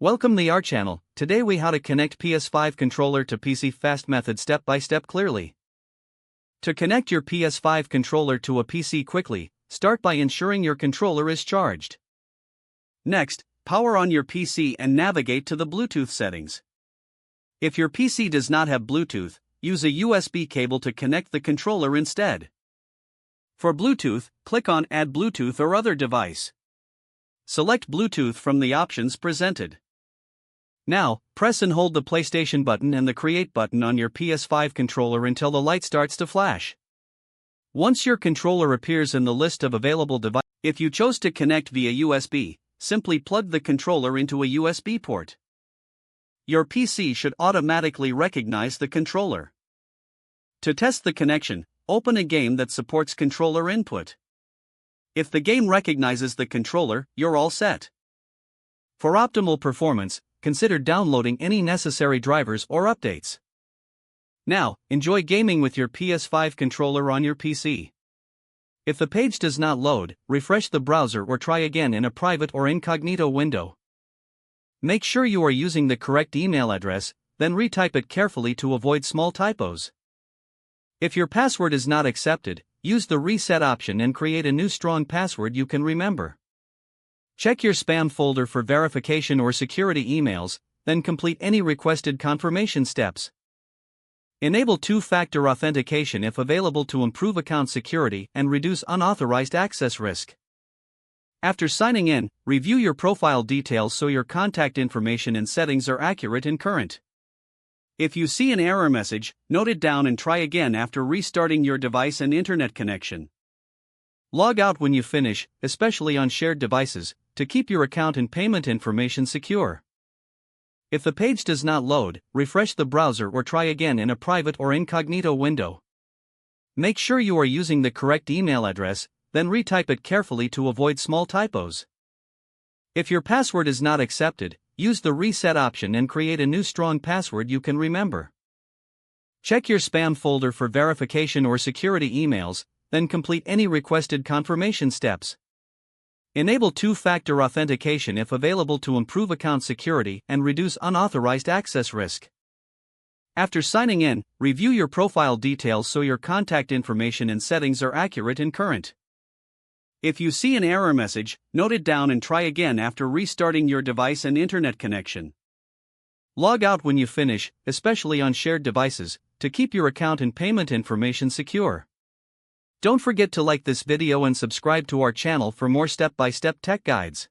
Welcome to our channel. Today we how to connect PS5 controller to PC fast method step by step clearly. To connect your PS5 controller to a PC quickly, start by ensuring your controller is charged. Next, power on your PC and navigate to the Bluetooth settings. If your PC does not have Bluetooth, use a USB cable to connect the controller instead. For Bluetooth, click on Add Bluetooth or other device. Select Bluetooth from the options presented. Now, press and hold the PlayStation button and the Create button on your PS5 controller until the light starts to flash. Once your controller appears in the list of available devices, if you chose to connect via USB, simply plug the controller into a USB port. Your PC should automatically recognize the controller. To test the connection, open a game that supports controller input. If the game recognizes the controller, you're all set. For optimal performance, consider downloading any necessary drivers or updates. Now, enjoy gaming with your PS5 controller on your PC. If the page does not load, refresh the browser or try again in a private or incognito window. Make sure you are using the correct email address, then retype it carefully to avoid small typos. If your password is not accepted, use the reset option and create a new strong password you can remember. Check your spam folder for verification or security emails, then complete any requested confirmation steps. Enable two-factor authentication if available to improve account security and reduce unauthorized access risk. After signing in, review your profile details so your contact information and settings are accurate and current. If you see an error message, note it down and try again after restarting your device and internet connection. Log out when you finish, especially on shared devices, to keep your account and payment information secure. If the page does not load, refresh the browser or try again in a private or incognito window. Make sure you are using the correct email address, then retype it carefully to avoid small typos. If your password is not accepted, use the reset option and create a new strong password you can remember. Check your spam folder for verification or security emails, then complete any requested confirmation steps. Enable two-factor authentication if available to improve account security and reduce unauthorized access risk. After signing in, review your profile details so your contact information and settings are accurate and current. If you see an error message, note it down and try again after restarting your device and internet connection. Log out when you finish, especially on shared devices, to keep your account and payment information secure. Don't forget to like this video and subscribe to our channel for more step-by-step tech guides.